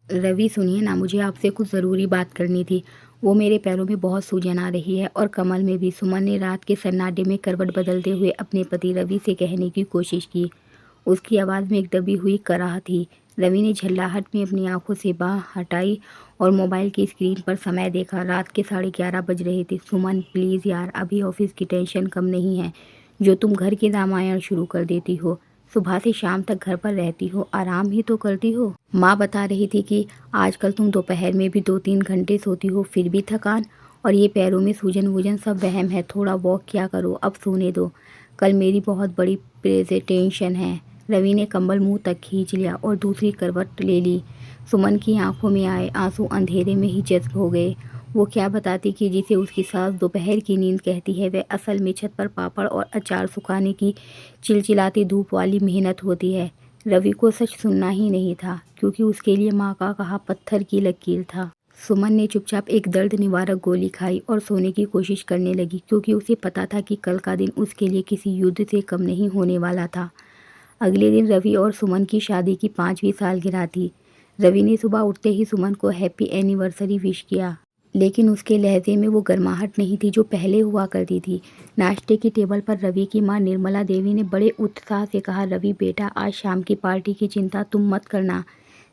रवि सुनिए ना, मुझे आपसे कुछ ज़रूरी बात करनी थी। वो मेरे पैरों में बहुत सूजन आ रही है और कमर में भी। सुमन ने रात के सन्नाटे में करवट बदलते हुए अपने पति रवि से कहने की कोशिश की। उसकी आवाज़ में एक दबी हुई कराह थी। रवि ने झल्लाहट में अपनी आंखों से बाह हटाई और मोबाइल की स्क्रीन पर समय देखा। रात के 11:30 बज रहे थे। सुमन प्लीज़ यार, अभी ऑफिस की टेंशन कम नहीं है जो तुम घर की रामायण शुरू कर देती हो। सुबह से शाम तक घर पर रहती हो, आराम ही तो करती हो। माँ बता रही थी कि आजकल तुम दोपहर में भी 2-3 घंटे सोती हो, फिर भी थकान। और ये पैरों में सूजन वूजन सब वहम है, थोड़ा वॉक किया करो, अब सोने दो। कल मेरी बहुत बड़ी प्रेजेंटेशन है। रवि ने कंबल मुंह तक खींच लिया और दूसरी करवट ले ली। सुमन की आंखों में आए आंसू अंधेरे में ही जज्ब हो गए। वो क्या बताती कि जिसे उसकी सास दोपहर की नींद कहती है, वह असल में छत पर पापड़ और अचार सुखाने की चिलचिलाती धूप वाली मेहनत होती है। रवि को सच सुनना ही नहीं था, क्योंकि उसके लिए माँ का कहा पत्थर की लकीर था। सुमन ने चुपचाप एक दर्द निवारक गोली खाई और सोने की कोशिश करने लगी, क्योंकि उसे पता था कि कल का दिन उसके लिए किसी युद्ध से कम नहीं होने वाला था। अगले दिन रवि और सुमन की शादी की 5वीं सालगिरह थी। रवि ने सुबह उठते ही सुमन को हैप्पी एनिवर्सरी विश किया, लेकिन उसके लहजे में वो गर्माहट नहीं थी जो पहले हुआ करती थी। नाश्ते की टेबल पर रवि की मां निर्मला देवी ने बड़े उत्साह से कहा, रवि बेटा, आज शाम की पार्टी की चिंता तुम मत करना।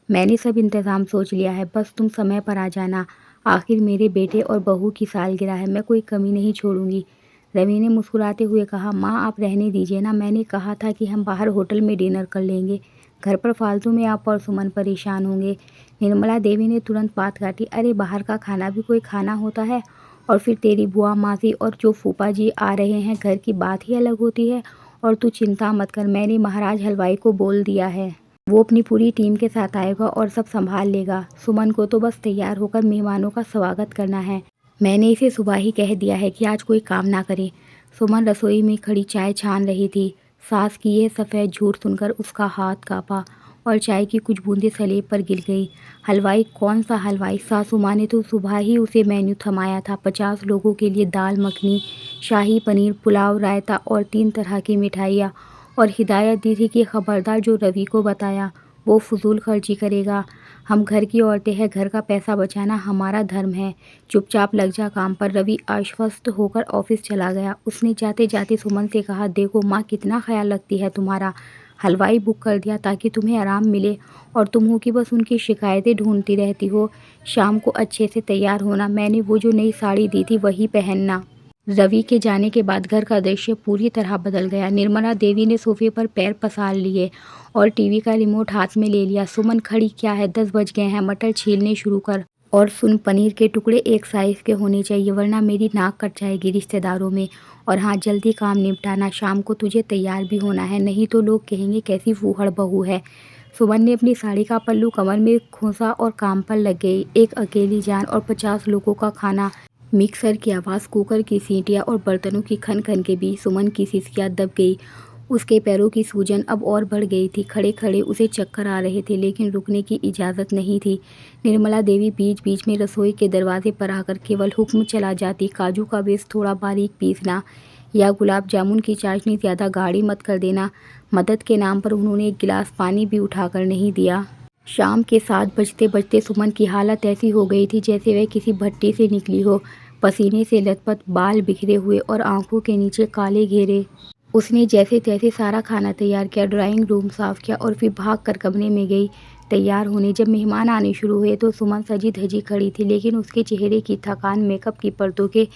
मैंने सब इंतज़ाम सोच लिया है, बस तुम समय पर आ जाना। आखिर मेरे बेटे और बहू की सालगिरह है, मैं कोई कमी नहीं छोड़ूंगी। रवि ने मुस्कुराते हुए कहा, माँ आप रहने दीजिए ना, मैंने कहा था कि हम बाहर होटल में डिनर कर लेंगे। घर पर फालतू में आप और सुमन परेशान होंगे। निर्मला देवी ने तुरंत बात काटी, अरे बाहर का खाना भी कोई खाना होता है? और फिर तेरी बुआ मासी और जो फूफा जी आ रहे हैं, घर की बात ही अलग होती है। और तू चिंता मत कर, मैंने महाराज हलवाई को बोल दिया है, वो अपनी पूरी टीम के साथ आएगा और सब संभाल लेगा। सुमन को तो बस तैयार होकर मेहमानों का स्वागत करना है। मैंने इसे सुबह ही कह दिया है कि आज कोई काम ना करे। सुमन रसोई में खड़ी चाय छान रही थी। सास की यह सफ़ेद झूठ सुनकर उसका हाथ कांपा और चाय की कुछ बूंदें सलेब पर गिर गई। हलवाई? कौन सा हलवाई? सासू माँ ने तो सुबह ही उसे मेन्यू थमाया था। 50 लोगों के लिए दाल मखनी, शाही पनीर, पुलाव, रायता और 3 तरह की मिठाइयाँ। और हिदायत दी थी कि खबरदार जो रवि को बताया वो फजूल खर्ची करेगा। हम घर की औरतें हैं, घर का पैसा बचाना हमारा धर्म है। चुपचाप लग जा काम पर। रवि आश्वस्त होकर ऑफिस चला गया। उसने जाते जाते सुमन से कहा, देखो माँ कितना ख्याल रखती है तुम्हारा। हलवाई बुक कर दिया ताकि तुम्हें आराम मिले, और तुम हो कि बस उनकी शिकायतें ढूंढती रहती हो। शाम को अच्छे से तैयार होना, मैंने वो जो नई साड़ी दी थी वही पहनना। रवि के जाने के बाद घर का दृश्य पूरी तरह बदल गया। निर्मला देवी ने सोफे पर पैर पसार लिए और टीवी का रिमोट हाथ में ले लिया। सुमन खड़ी, क्या है, 10 बज गए हैं, मटर छीलने शुरू कर। और सुन, पनीर के टुकड़े एक साइज के होने चाहिए, वरना मेरी नाक कट जाएगी रिश्तेदारों में। और हाँ, जल्दी काम निपटाना, शाम को तुझे तैयार भी होना है, नहीं तो लोग कहेंगे कैसी फूहड़ बहू है। सुमन ने अपनी साड़ी का पल्लू कमर में खोसा और काम पर लग गई। एक अकेली जान और 50 लोगों का खाना। मिक्सर की आवाज़, कुकर की सीटियाँ और बर्तनों की खन खन के बीच सुमन की सिसकियाँ दब गई। उसके पैरों की सूजन अब और बढ़ गई थी। खड़े खड़े उसे चक्कर आ रहे थे, लेकिन रुकने की इजाज़त नहीं थी। निर्मला देवी बीच बीच में रसोई के दरवाजे पर आकर केवल हुक्म चला जाती, काजू का पेस्ट थोड़ा बारीक पीसना, या गुलाब जामुन की चाशनी ज़्यादा गाढ़ी मत कर देना। मदद के नाम पर उन्होंने एक गिलास पानी भी उठाकर नहीं दिया। शाम के 7 बजते बजते सुमन की हालत ऐसी हो गई थी जैसे वह किसी भट्टी से निकली हो। पसीने से लथपथ, बाल बिखरे हुए और आंखों के नीचे काले घेरे। उसने जैसे तैसे सारा खाना तैयार किया, ड्राइंग रूम साफ किया और फिर भाग कर कमरे में गई तैयार होने। जब मेहमान आने शुरू हुए तो सुमन सजी धजी खड़ी थी, लेकिन उसके चेहरे की थकान मेकअप की परतों के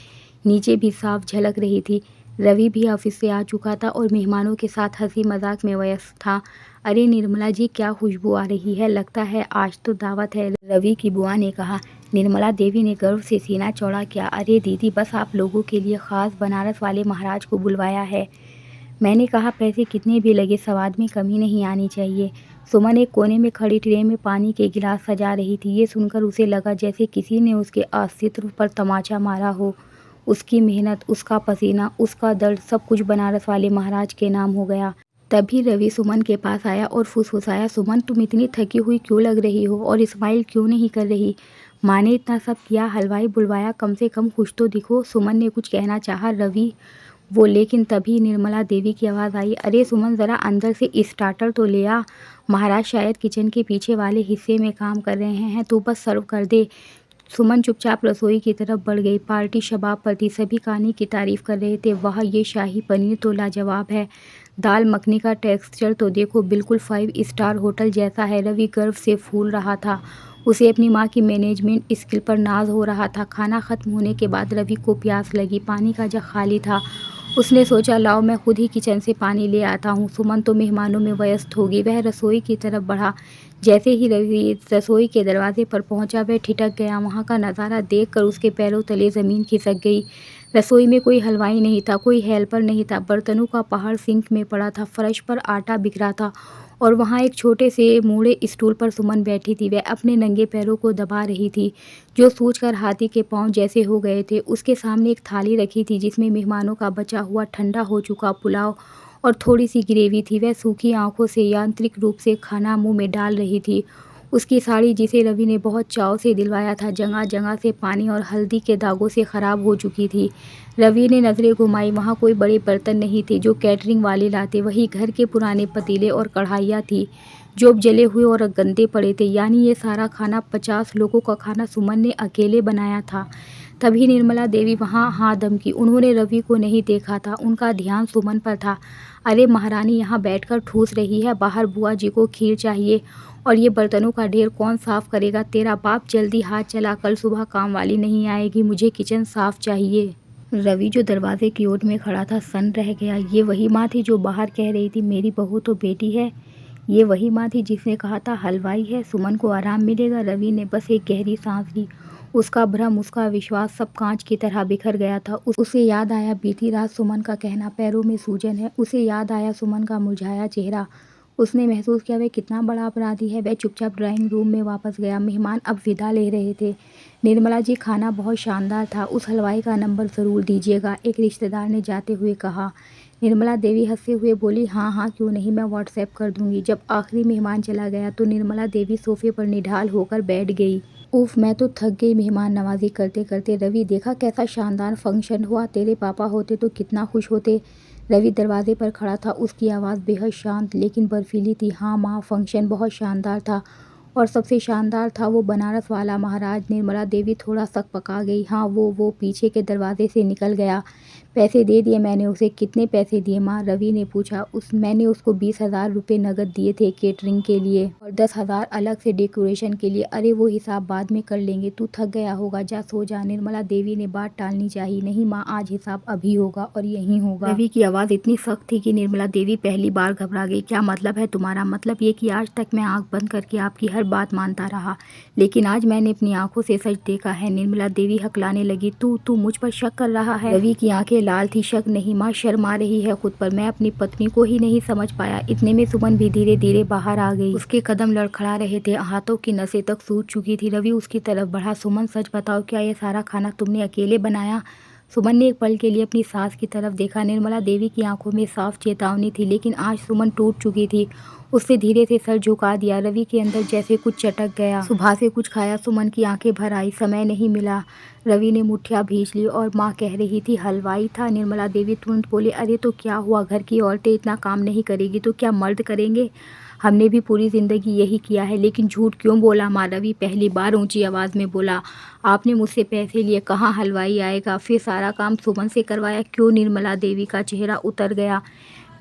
नीचे भी साफ झलक रही थी। रवि भी ऑफिस से आ चुका था और मेहमानों के साथ हंसी मजाक में व्यस्त था। अरे निर्मला जी, क्या खुशबू आ रही है, लगता है आज तो दावत है, रवि की बुआ ने कहा। निर्मला देवी ने गर्व से सीना चौड़ा किया, अरे दीदी, बस आप लोगों के लिए खास बनारस वाले महाराज को बुलवाया है। मैंने कहा पैसे कितने भी लगे, स्वाद में कमी नहीं आनी चाहिए। सुमन एक कोने में खड़ी ट्रे में पानी के गिलास सजा रही थी। ये सुनकर उसे लगा जैसे किसी ने उसके अस्तित्व पर तमाचा मारा हो। उसकी मेहनत, उसका पसीना, उसका दर्द, सब कुछ बनारस वाले महाराज के नाम हो गया। तभी रवि सुमन के पास आया और फुसफुसाया, सुमन तुम इतनी थकी हुई क्यों लग रही हो और स्माइल क्यों नहीं कर रही? माँ ने इतना सब किया, हलवाई बुलवाया, कम से कम कुछ तो दिखो। सुमन ने कुछ कहना चाहा, रवि वो, लेकिन तभी निर्मला देवी की आवाज़ आई, अरे सुमन, ज़रा अंदर से स्टार्टर तो ले आ। महाराज शायद किचन के पीछे वाले हिस्से में काम कर रहे हैं, तू बस सर्व कर दे। सुमन चुपचाप रसोई की तरफ बढ़ गई। पार्टी शबाब पर थी, सभी खाने की तारीफ कर रहे थे। वाह, ये शाही पनीर तो लाजवाब है। दाल मखनी का टेक्सचर तो देखो, बिल्कुल 5 स्टार होटल जैसा है। रवि गर्व से फूल रहा था। उसे अपनी माँ की मैनेजमेंट स्किल पर नाज हो रहा था। खाना खत्म होने के बाद रवि को प्यास लगी। पानी का जग खाली था। उसने सोचा, लाओ मैं खुद ही किचन से पानी ले आता हूँ। सुमन तो मेहमानों में व्यस्त होगी। वह रसोई की तरफ बढ़ा। जैसे ही रवि रसोई के दरवाजे पर पहुंचा, वह ठिठक गया। वहां का नज़ारा देखकर उसके पैरों तले ज़मीन खिसक गई। रसोई में कोई हलवाई नहीं था, कोई हेल्पर नहीं था। बर्तनों का पहाड़ सिंक में पड़ा था, फर्श पर आटा बिखरा था और वहाँ एक छोटे से मुड़े स्टूल पर सुमन बैठी थी। वह अपने नंगे पैरों को दबा रही थी, जो सूजकर हाथी के पांव जैसे हो गए थे। उसके सामने एक थाली रखी थी, जिसमें मेहमानों का बचा हुआ ठंडा हो चुका पुलाव और थोड़ी सी ग्रेवी थी। वह सूखी आंखों से यांत्रिक रूप से खाना मुंह में डाल रही थी। उसकी साड़ी, जिसे रवि ने बहुत चाव से दिलवाया था, जगह जगह से पानी और हल्दी के दागों से ख़राब हो चुकी थी। रवि ने नज़रें घुमाई। वहाँ कोई बड़े बर्तन नहीं थे जो कैटरिंग वाले लाते। वही घर के पुराने पतीले और कढ़ाइयाँ थी, जो अब जले हुए और गंदे पड़े थे। यानी ये सारा खाना, 50 लोगों का खाना, सुमन ने अकेले बनाया था। तभी निर्मला देवी वहाँ हाथ दमकी। उन्होंने रवि को नहीं देखा था, उनका ध्यान सुमन पर था। अरे महारानी यहाँ बैठकर ठूस रही है, बाहर बुआ जी को खीर चाहिए और ये बर्तनों का ढेर कौन साफ करेगा? तेरा बाप जल्दी हाथ चला, कल सुबह काम वाली नहीं आएगी, मुझे किचन साफ चाहिए। रवि, जो दरवाजे की ओर में खड़ा था, सन्न रह गया। ये वही माँ थी जो बाहर कह रही थी, मेरी बहू तो बेटी है। ये वही माँ थी जिसने कहा था हलवाई है, सुमन को आराम मिलेगा। रवि ने बस एक गहरी सांस ली। उसका भ्रम, उसका विश्वास सब कांच की तरह बिखर गया था। उसे याद आया बीती रात सुमन का कहना, पैरों में सूजन है। उसे याद आया सुमन का मुरझाया चेहरा। उसने महसूस किया वह कितना बड़ा अपराधी है। वह चुपचाप ड्राइंग रूम में वापस गया। मेहमान अब विदा ले रहे थे। निर्मला जी, खाना बहुत शानदार था, उस हलवाई का नंबर ज़रूर दीजिएगा, एक रिश्तेदार ने जाते हुए कहा। निर्मला देवी हंसते हुए बोली, हाँ हाँ, क्यों नहीं, मैं व्हाट्सएप कर दूंगी। जब आखिरी मेहमान चला गया तो निर्मला देवी सोफे पर निढाल होकर बैठ गई। उफ, मैं तो थक गई मेहमान नवाजी करते करते। रवि, देखा कैसा शानदार फंक्शन हुआ, तेरे पापा होते तो कितना खुश होते। रवि दरवाजे पर खड़ा था। उसकी आवाज़ बेहद शांत लेकिन बर्फीली थी। हाँ माँ, फंक्शन बहुत शानदार था और सबसे शानदार था वो बनारस वाला महाराज। निर्मला देवी थोड़ा सक पका गई। हाँ, वो पीछे के दरवाजे से निकल गया। पैसे दे दिए मैंने उसे। कितने पैसे दिए माँ? रवि ने पूछा। मैंने उसको 20,000 रुपये नकद दिए थे केटरिंग के लिए और 10,000 अलग से डेकोरेशन के लिए। अरे वो हिसाब बाद में कर लेंगे, तू थक गया होगा, जा सो जा। निर्मला देवी ने बात टालनी चाहिए। नहीं माँ, आज हिसाब अभी होगा और यहीं होगा। रवि की आवाज़ इतनी सख्त थी कि निर्मला देवी पहली बार घबरा गई। क्या मतलब है तुम्हारा? मतलब ये कि आज तक मैं आंख बंद करके आपकी हर बात मानता रहा, लेकिन आज मैंने अपनी आंखों से सच देखा है। निर्मला देवी हकलाने लगी। तू मुझ पर शक कर रहा है? रवि की आंखें लाल थी। शक नहीं माँ, शर्मा रही है खुद पर। मैं अपनी पत्नी को ही नहीं समझ पाया। इतने में सुमन भी धीरे धीरे बाहर आ गई। उसके कदम लड़खड़ा रहे थे, हाथों की नसें तक सूज चुकी थी। रवि उसकी तरफ बढ़ा। सुमन, सच बताओ, क्या ये सारा खाना तुमने अकेले बनाया? सुमन ने एक पल के लिए अपनी सास की तरफ देखा। निर्मला देवी की आंखों में साफ चेतावनी थी, लेकिन आज सुमन टूट चुकी थी। उसने धीरे से सर झुका दिया। रवि के अंदर जैसे कुछ चटक गया। सुबह से कुछ खाया? सुमन की आंखें भर आई। समय नहीं मिला। रवि ने मुठ्ठियां भींच ली। और माँ कह रही थी हलवाई था। निर्मला देवी तुरंत बोले, अरे तो क्या हुआ, घर की औरतें इतना काम नहीं करेगी तो क्या मर्द करेंगे? हमने भी पूरी ज़िंदगी यही किया है। लेकिन झूठ क्यों बोला माँ? रवि पहली बार ऊंची आवाज़ में बोला। आपने मुझसे पैसे लिए, कहाँ हलवाई आएगा, फिर सारा काम सुमन से करवाया, क्यों? निर्मला देवी का चेहरा उतर गया।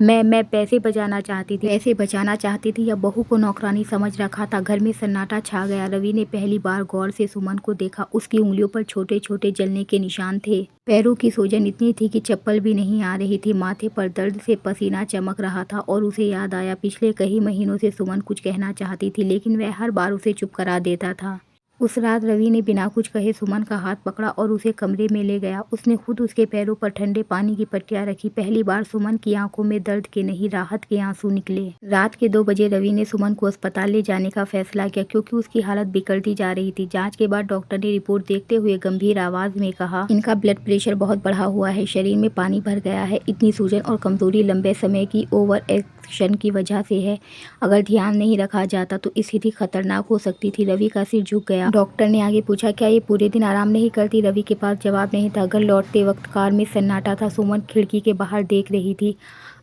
मैं पैसे बचाना चाहती थी। पैसे बचाना चाहती थी या बहू को नौकरानी समझ रखा था? घर में सन्नाटा छा गया। रवि ने पहली बार गौर से सुमन को देखा। उसकी उंगलियों पर छोटे छोटे जलने के निशान थे। पैरों की सूजन इतनी थी कि चप्पल भी नहीं आ रही थी। माथे पर दर्द से पसीना चमक रहा था और उसे याद आया पिछले कई महीनों से सुमन कुछ कहना चाहती थी, लेकिन वह हर बार उसे चुप करा देता था। उस रात रवि ने बिना कुछ कहे सुमन का हाथ पकड़ा और उसे कमरे में ले गया। उसने खुद उसके पैरों पर ठंडे पानी की पट्टियां रखी। पहली बार सुमन की आंखों में दर्द के नहीं, राहत के आंसू निकले। रात के 2 बजे रवि ने सुमन को अस्पताल ले जाने का फैसला किया, क्योंकि उसकी हालत बिगड़ती जा रही थी। जांच के बाद डॉक्टर ने रिपोर्ट देखते हुए गंभीर आवाज में कहा, इनका ब्लड प्रेशर बहुत बढ़ा हुआ है, शरीर में पानी भर गया है। इतनी सूजन और कमजोरी लंबे समय की ओवर क्षण की वजह से है। अगर ध्यान नहीं रखा जाता तो स्थिति खतरनाक हो सकती थी। रवि का सिर झुक गया। डॉक्टर ने आगे पूछा, क्या ये पूरे दिन आराम नहीं करती? रवि के पास जवाब नहीं था। घर लौटते वक्त कार में सन्नाटा था। सुमन खिड़की के बाहर देख रही थी।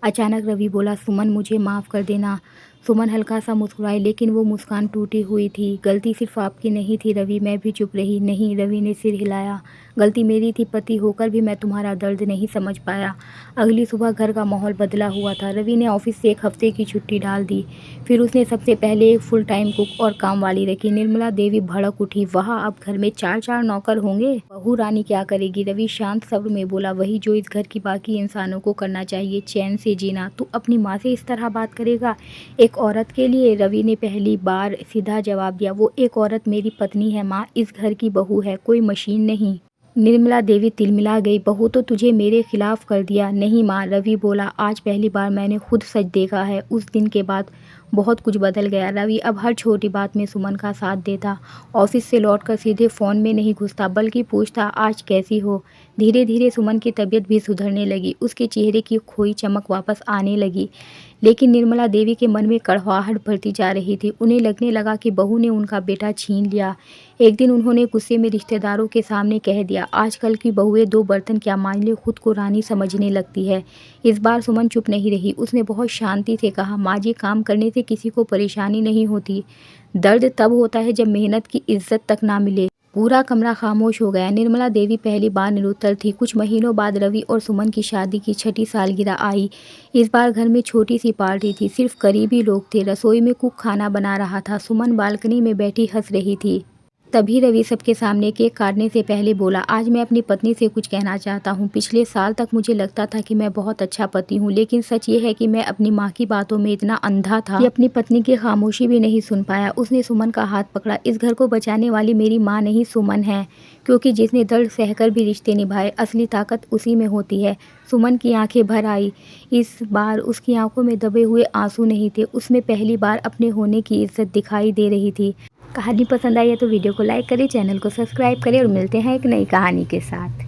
अचानक रवि बोला, सुमन मुझे माफ़ कर देना। सुमन हल्का सा मुस्कुराई, लेकिन वो मुस्कान टूटी हुई थी। गलती सिर्फ आपकी नहीं थी रवि। मैं भी चुप रही। नहीं, रवि ने सिर हिलाया। गलती मेरी थी। पति होकर भी मैं तुम्हारा दर्द नहीं समझ पाया। अगली सुबह घर का माहौल बदला हुआ था। रवि ने ऑफिस से 1 हफ्ते की छुट्टी डाल दी। फिर उसने सबसे पहले एक फुल टाइम कुक और काम वाली रखी। निर्मला देवी भड़क उठी, वहाँ अब घर में 4-4 नौकर होंगे? बहू रानी क्या करेगी? रवि शांत स्वर में बोला, वही जो इस घर की बाकी इंसानों को करना चाहिए, चैन से जीना। तू अपनी माँ से इस तरह बात करेगा एक औरत के लिए? रवि ने पहली बार सीधा जवाब दिया। वो एक औरत मेरी पत्नी है माँ, इस घर की बहू है, कोई मशीन नहीं। निर्मला देवी तिलमिला गई। बहू तो तुझे मेरे खिलाफ कर दिया। नहीं माँ, रवि बोला, आज पहली बार मैंने खुद सच देखा है। उस दिन के बाद बहुत कुछ बदल गया। रवि अब हर छोटी बात में सुमन का साथ देता। ऑफिस से लौटकर सीधे फ़ोन में नहीं घुसता, बल्कि पूछता, आज कैसी हो? धीरे धीरे सुमन की तबीयत भी सुधरने लगी। उसके चेहरे की खोई चमक वापस आने लगी। लेकिन निर्मला देवी के मन में कड़वाहट बढ़ती जा रही थी। उन्हें लगने लगा कि बहू ने उनका बेटा छीन लिया। एक दिन उन्होंने गुस्से में रिश्तेदारों के सामने कह दिया, आजकल की बहुएं 2 बर्तन क्या मान ले, खुद को रानी समझने लगती है। इस बार सुमन चुप नहीं रही। उसने बहुत शांति से कहा, माँ जी, काम करने से किसी को परेशानी नहीं होती। दर्द तब होता है जब मेहनत की इज्जत तक ना मिले। पूरा कमरा खामोश हो गया। निर्मला देवी पहली बार निरुत्तर थी। कुछ महीनों बाद रवि और सुमन की शादी की 6ठी सालगिरह आई। इस बार घर में छोटी सी पार्टी थी। सिर्फ करीबी लोग थे। रसोई में कुक खाना बना रहा था। सुमन बालकनी में बैठी हंस रही थी। तभी रवि सबके सामने केक काटने से पहले बोला, आज मैं अपनी पत्नी से कुछ कहना चाहता हूँ। पिछले साल तक मुझे लगता था कि मैं बहुत अच्छा पति हूँ, लेकिन सच ये है कि मैं अपनी माँ की बातों में इतना अंधा था कि अपनी पत्नी की खामोशी भी नहीं सुन पाया। उसने सुमन का हाथ पकड़ा। इस घर को बचाने वाली मेरी माँ नहीं, सुमन है। क्योंकि जिसने दर्द सहकर भी रिश्ते निभाए, असली ताकत उसी में होती है। सुमन की आंखें भर आई। इस बार उसकी आंखों में दबे हुए आंसू नहीं थे। उसमें पहली बार अपने होने की इज्जत दिखाई दे रही थी। कहानी पसंद आई है तो वीडियो को लाइक करें, चैनल को सब्सक्राइब करें और मिलते हैं एक नई कहानी के साथ।